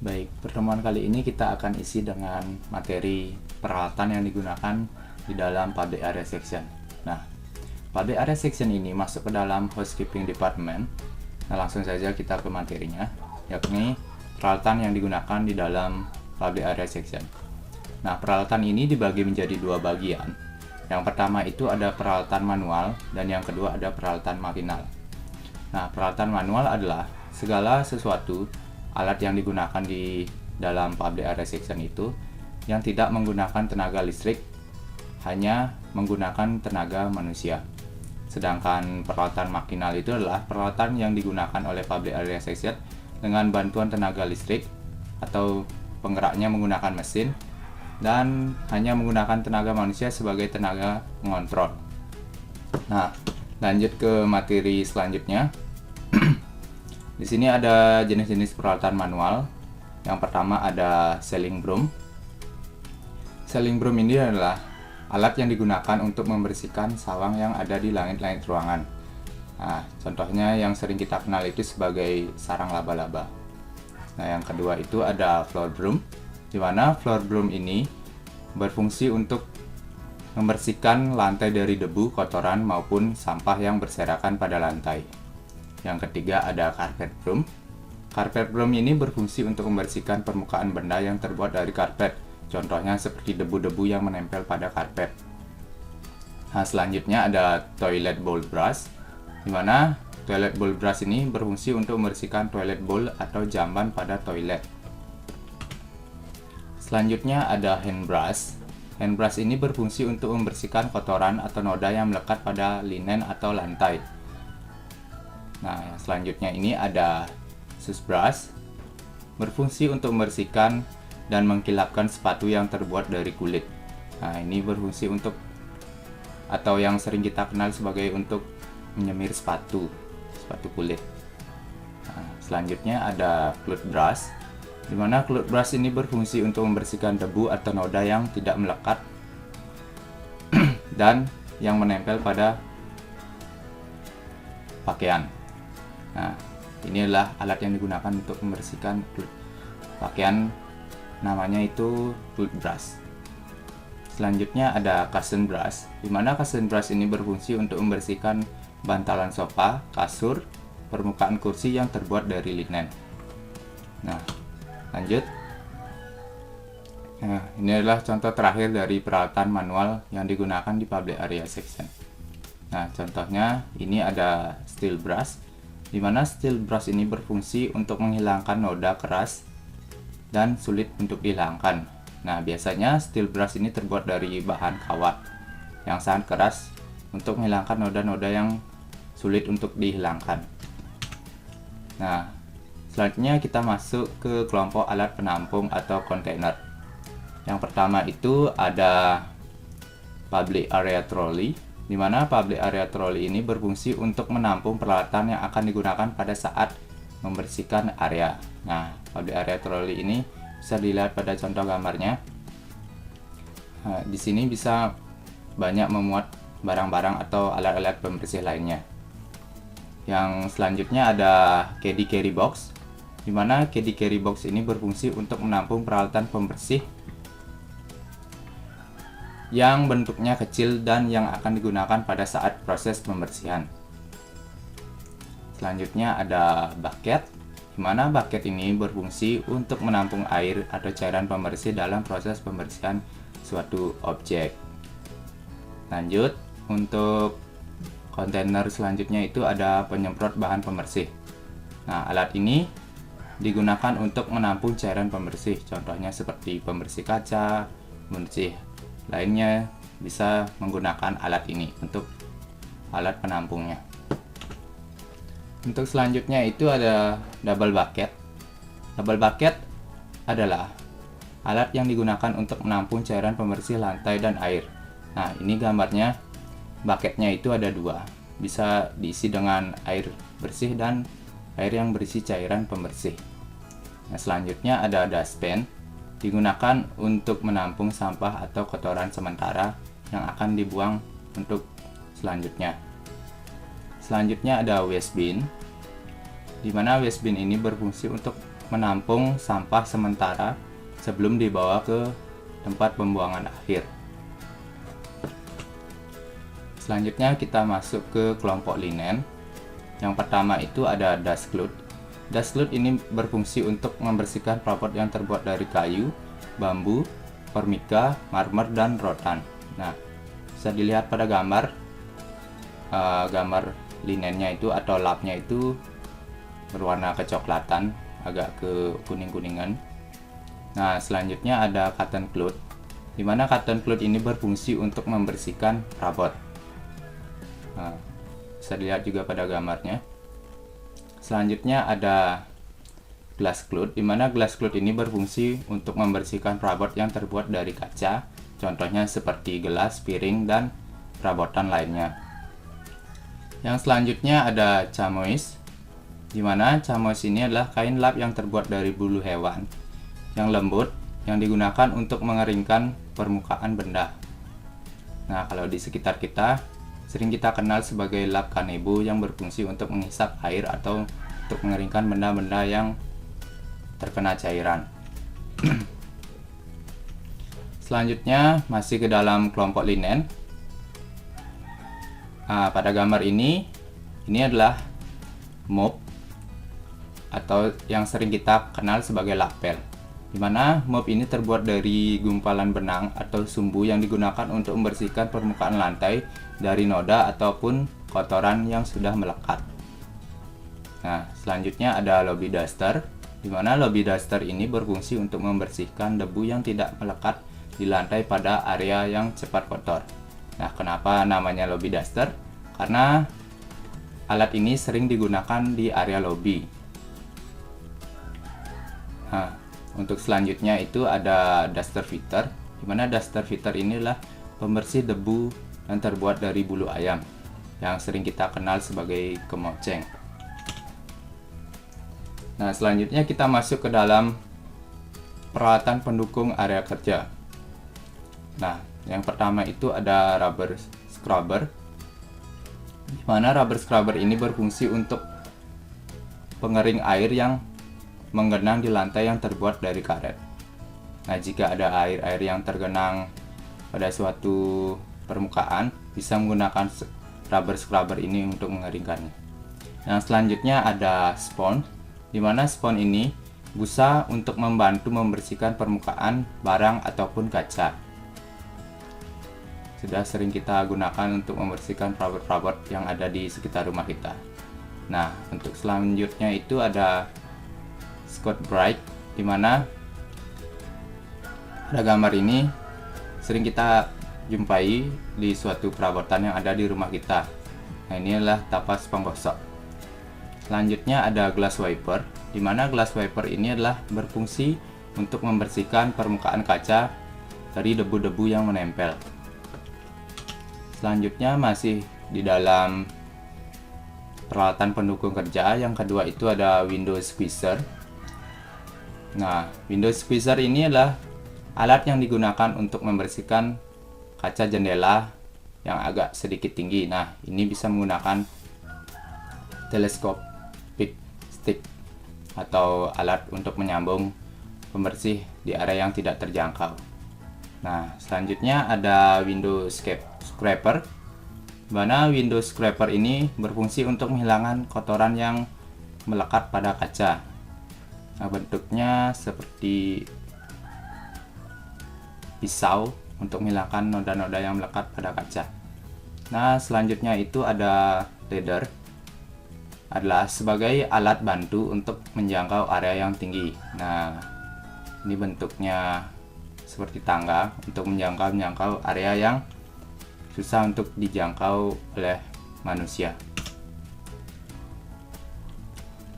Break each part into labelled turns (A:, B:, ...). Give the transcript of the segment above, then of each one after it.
A: Baik, pertemuan kali ini kita akan isi dengan materi peralatan yang digunakan di dalam public area section. Nah, public area section ini masuk ke dalam housekeeping department. Nah, langsung saja kita ke materinya, yakni peralatan yang digunakan di dalam public area section. Nah, peralatan ini dibagi menjadi dua bagian. Yang pertama itu ada peralatan manual dan yang kedua ada peralatan makinal. Nah, peralatan manual adalah segala sesuatu alat yang digunakan di dalam public area section itu yang tidak menggunakan tenaga listrik, hanya menggunakan tenaga manusia. Sedangkan peralatan makinal itu adalah peralatan yang digunakan oleh public area section dengan bantuan tenaga listrik atau penggeraknya menggunakan mesin dan hanya menggunakan tenaga manusia sebagai tenaga mengontrol. Nah, lanjut ke materi selanjutnya. Di sini ada jenis-jenis peralatan manual. Yang pertama ada sailing broom. Sailing broom ini adalah alat yang digunakan untuk membersihkan sawang yang ada di langit-langit ruangan. Nah, contohnya yang sering kita kenal itu sebagai sarang laba-laba. Nah, yang kedua itu ada floor broom, di mana floor broom ini berfungsi untuk membersihkan lantai dari debu, kotoran maupun sampah yang berserakan pada lantai. Yang ketiga ada carpet broom. Carpet broom ini berfungsi untuk membersihkan permukaan benda yang terbuat dari karpet. Contohnya seperti debu-debu yang menempel pada karpet. Nah, selanjutnya ada toilet bowl brush, di mana toilet bowl brush ini berfungsi untuk membersihkan toilet bowl atau jamban pada toilet. Selanjutnya ada hand brush. Hand brush ini berfungsi untuk membersihkan kotoran atau noda yang melekat pada linen atau lantai. Nah, selanjutnya ini ada shoes brush, berfungsi untuk membersihkan dan mengkilapkan sepatu yang terbuat dari kulit. Nah, ini berfungsi untuk atau yang sering kita kenal sebagai untuk menyemir sepatu kulit. Nah, selanjutnya ada cloth brush, di mana cloth brush ini berfungsi untuk membersihkan debu atau noda yang tidak melekat dan yang menempel pada pakaian. Nah, ini adalah alat yang digunakan untuk membersihkan pakaian, namanya itu cloth brush. Selanjutnya ada cushion brush, di mana cushion brush ini berfungsi untuk membersihkan bantalan sofa, kasur, permukaan kursi yang terbuat dari linen. Nah, lanjut. Nah, ini adalah contoh terakhir dari peralatan manual yang digunakan di public area section. Nah, contohnya ini ada steel brush, di mana steel brush ini berfungsi untuk menghilangkan noda keras dan sulit untuk dihilangkan. Nah, biasanya steel brush ini terbuat dari bahan kawat yang sangat keras untuk menghilangkan noda-noda yang sulit untuk dihilangkan. Nah, selanjutnya kita masuk ke kelompok alat penampung atau kontainer. Yang pertama itu ada public area trolley, di mana public area trolley ini berfungsi untuk menampung peralatan yang akan digunakan pada saat membersihkan area. Nah, public area trolley ini bisa dilihat pada contoh gambarnya. Nah, di sini bisa banyak memuat barang-barang atau alat-alat pembersih lainnya. Yang selanjutnya ada caddy carry box, di mana caddy carry box ini berfungsi untuk menampung peralatan pembersih yang bentuknya kecil dan yang akan digunakan pada saat proses pembersihan. Selanjutnya ada bucket, di mana bucket ini berfungsi untuk menampung air atau cairan pembersih dalam proses pembersihan suatu objek. Lanjut, untuk kontainer selanjutnya itu ada penyemprot bahan pembersih. Nah, alat ini digunakan untuk menampung cairan pembersih, contohnya seperti pembersih kaca, pembersih lainnya bisa menggunakan alat ini untuk alat penampungnya. Untuk selanjutnya itu ada double bucket. Double bucket adalah alat yang digunakan untuk menampung cairan pembersih lantai dan air. Nah, ini gambarnya, bucketnya itu ada dua, bisa diisi dengan air bersih dan air yang berisi cairan pembersih. Nah, selanjutnya ada dustpan, digunakan untuk menampung sampah atau kotoran sementara yang akan dibuang untuk selanjutnya. Selanjutnya ada waste bin, di mana waste bin ini berfungsi untuk menampung sampah sementara sebelum dibawa ke tempat pembuangan akhir. Selanjutnya kita masuk ke kelompok linen. Yang pertama itu ada dust cloth. Dust cloth ini berfungsi untuk membersihkan perabot yang terbuat dari kayu, bambu, permika, marmer, dan rotan. Nah, bisa dilihat pada gambar linennya itu atau lapnya itu berwarna kecoklatan, agak ke kuning-kuningan. Nah, selanjutnya ada cotton cloth, di mana cotton cloth ini berfungsi untuk membersihkan perabot. Nah, bisa dilihat juga pada gambarnya. Selanjutnya ada glass cloth, di mana glass cloth ini berfungsi untuk membersihkan perabot yang terbuat dari kaca, contohnya seperti gelas, piring, dan perabotan lainnya. Yang selanjutnya ada chamois, di mana chamois ini adalah kain lap yang terbuat dari bulu hewan yang lembut yang digunakan untuk mengeringkan permukaan benda. Nah, kalau di sekitar kita sering kita kenal sebagai lap kanebo yang berfungsi untuk menghisap air atau untuk mengeringkan benda-benda yang terkena cairan. Selanjutnya masih ke dalam kelompok linen. Pada gambar ini adalah mop atau yang sering kita kenal sebagai lapel, di mana mop ini terbuat dari gumpalan benang atau sumbu yang digunakan untuk membersihkan permukaan lantai dari noda ataupun kotoran yang sudah melekat. Nah, selanjutnya ada lobby duster, di mana lobby duster ini berfungsi untuk membersihkan debu yang tidak melekat di lantai pada area yang cepat kotor. Nah, kenapa namanya lobby duster? Karena alat ini sering digunakan di area lobby. Nah, untuk selanjutnya itu ada duster filter, di mana duster filter ini adalah pembersih debu yang terbuat dari bulu ayam yang sering kita kenal sebagai kemoceng. Nah, selanjutnya kita masuk ke dalam peralatan pendukung area kerja. Nah, yang pertama itu ada rubber scrubber, di mana rubber scrubber ini berfungsi untuk pengering air yang menggenang di lantai yang terbuat dari karet. Nah, jika ada air-air yang tergenang pada suatu permukaan, bisa menggunakan rubber scrubber ini untuk mengeringkannya. Yang selanjutnya ada sponge, di mana sponge ini busa untuk membantu membersihkan permukaan barang ataupun kaca. Sudah sering kita gunakan untuk membersihkan perabot-perabot yang ada di sekitar rumah kita. Nah, untuk selanjutnya itu ada Scotch-Brite, di mana pada gambar ini sering kita jumpai di suatu perabotan yang ada di rumah kita. Nah, ini adalah tapas penggosok. Selanjutnya ada glass wiper, di mana glass wiper ini adalah berfungsi untuk membersihkan permukaan kaca dari debu-debu yang menempel. Selanjutnya masih di dalam peralatan pendukung kerja, yang kedua itu ada window squeezer. Nah, window squeezer ini adalah alat yang digunakan untuk membersihkan kaca jendela yang agak sedikit tinggi. Nah, ini bisa menggunakan telescopic stick atau alat untuk menyambung pembersih di area yang tidak terjangkau. Nah, selanjutnya ada window scraper, di mana window scraper ini berfungsi untuk menghilangkan kotoran yang melekat pada kaca. Nah, bentuknya seperti pisau untuk menghilangkan noda-noda yang melekat pada kaca. Nah, selanjutnya itu ada ladder, adalah sebagai alat bantu untuk menjangkau area yang tinggi. Nah, ini bentuknya seperti tangga untuk menjangkau area yang susah untuk dijangkau oleh manusia.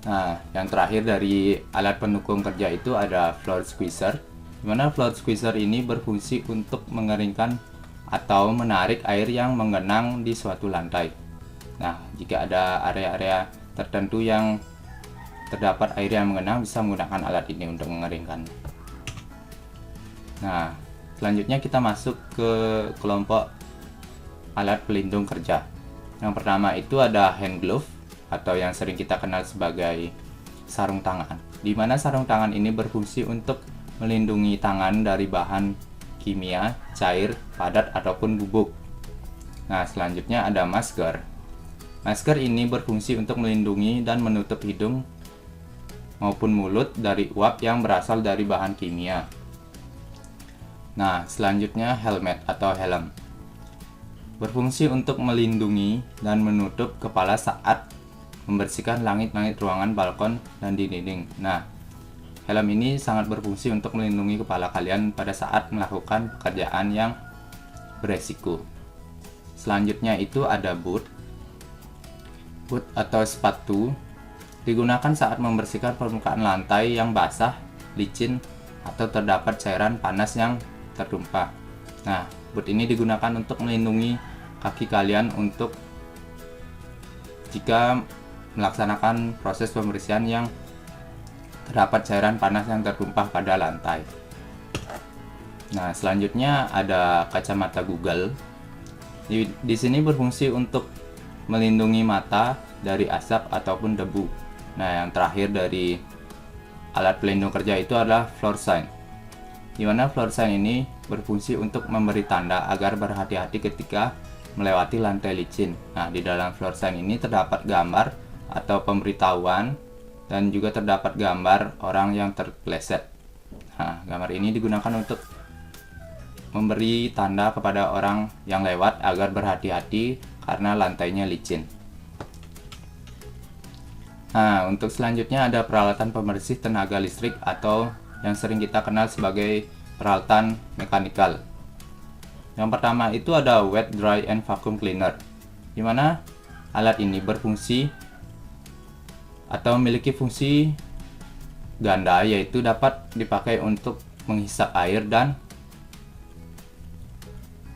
A: Nah, yang terakhir dari alat pendukung kerja itu ada floor squeezer, di mana floor squeezer ini berfungsi untuk mengeringkan atau menarik air yang menggenang di suatu lantai. Nah, jika ada area-area tertentu yang terdapat air yang menggenang, bisa menggunakan alat ini untuk mengeringkan. Nah, selanjutnya kita masuk ke kelompok alat pelindung kerja. Yang pertama itu ada hand glove, atau yang sering kita kenal sebagai sarung tangan, di mana sarung tangan ini berfungsi untuk melindungi tangan dari bahan kimia, cair, padat, ataupun bubuk. Nah, selanjutnya ada masker. Masker ini berfungsi untuk melindungi dan menutup hidung maupun mulut dari uap yang berasal dari bahan kimia. Nah, selanjutnya helmet atau helm. Berfungsi untuk melindungi dan menutup kepala saat membersihkan langit-langit ruangan, balkon, dan dinding. Nah, helm ini sangat berfungsi untuk melindungi kepala kalian pada saat melakukan pekerjaan yang beresiko. Selanjutnya itu ada boot. Boot atau sepatu digunakan saat membersihkan permukaan lantai yang basah, licin, atau terdapat cairan panas yang tertumpah. Nah, boot ini digunakan untuk melindungi kaki kalian untuk jika melaksanakan proses pembersihan yang terdapat cairan panas yang tertumpah pada lantai. Nah, selanjutnya ada kacamata Google. Di sini berfungsi untuk melindungi mata dari asap ataupun debu. Nah, yang terakhir dari alat pelindung kerja itu adalah floor sign, di mana floor sign ini berfungsi untuk memberi tanda agar berhati-hati ketika melewati lantai licin. Nah, di dalam floor sign ini terdapat gambar atau pemberitahuan dan juga terdapat gambar orang yang terpeleset. Nah, gambar ini digunakan untuk memberi tanda kepada orang yang lewat agar berhati-hati karena lantainya licin. Nah, untuk selanjutnya ada peralatan pembersih tenaga listrik atau yang sering kita kenal sebagai peralatan mekanikal. Yang pertama itu ada wet, dry, and vacuum cleaner, di mana alat ini berfungsi atau memiliki fungsi ganda, yaitu dapat dipakai untuk menghisap air dan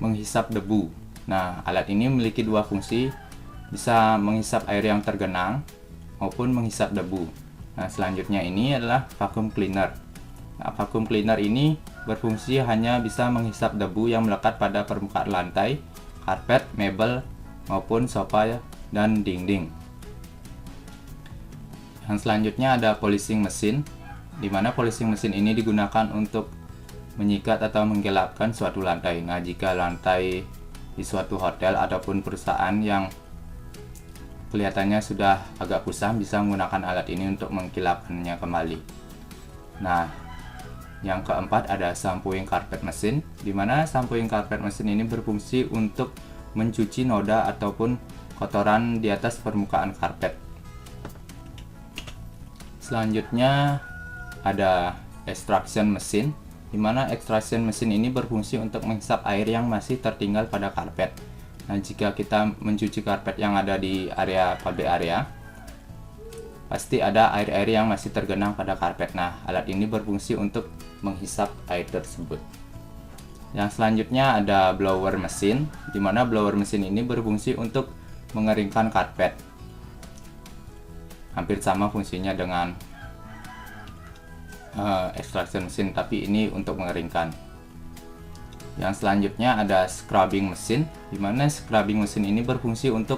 A: menghisap debu. Nah, alat ini memiliki dua fungsi, bisa menghisap air yang tergenang maupun menghisap debu. Nah, selanjutnya ini adalah vacuum cleaner. Nah, vacuum cleaner ini berfungsi hanya bisa menghisap debu yang melekat pada permukaan lantai, karpet, mebel, maupun sofa dan dinding. Yang selanjutnya ada polishing mesin, di mana polishing mesin ini digunakan untuk menyikat atau menggelapkan suatu lantai. Nah, jika lantai di suatu hotel ataupun perusahaan yang kelihatannya sudah agak kusam, bisa menggunakan alat ini untuk mengkilapkannya kembali. Nah, yang keempat ada shampooing carpet mesin, di mana shampooing carpet mesin ini berfungsi untuk mencuci noda ataupun kotoran di atas permukaan karpet. Selanjutnya ada extraction mesin, di mana extraction mesin ini berfungsi untuk menghisap air yang masih tertinggal pada karpet. Nah, jika kita mencuci karpet yang ada di area public area, pasti ada air-air yang masih tergenang pada karpet. Nah, alat ini berfungsi untuk menghisap air tersebut. Yang selanjutnya ada blower mesin, di mana blower mesin ini berfungsi untuk mengeringkan karpet. Hampir sama fungsinya dengan extraction mesin, tapi ini untuk mengeringkan. Yang selanjutnya ada scrubbing mesin, di mana scrubbing mesin ini berfungsi untuk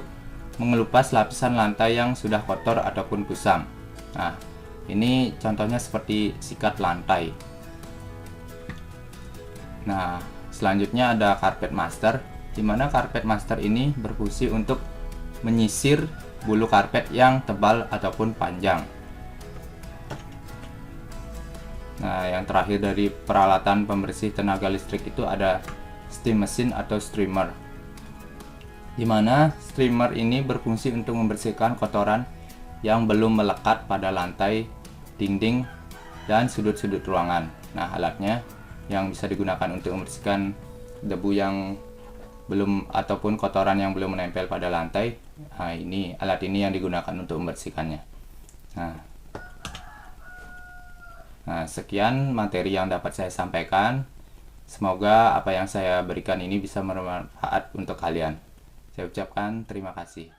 A: mengelupas lapisan lantai yang sudah kotor ataupun kusam. Nah, ini contohnya seperti sikat lantai. Nah, selanjutnya ada carpet master, di mana carpet master ini berfungsi untuk menyisir bulu karpet yang tebal ataupun panjang. Nah, yang terakhir dari peralatan pembersih tenaga listrik itu ada steam mesin atau streamer, di mana streamer ini berfungsi untuk membersihkan kotoran yang belum melekat pada lantai, dinding, dan sudut-sudut ruangan. Nah, alatnya yang bisa digunakan untuk membersihkan debu yang belum ataupun kotoran yang belum menempel pada lantai. Nah, ini alat ini yang digunakan untuk membersihkannya. Nah, sekian materi yang dapat saya sampaikan. Semoga apa yang saya berikan ini bisa bermanfaat untuk kalian. Saya ucapkan terima kasih.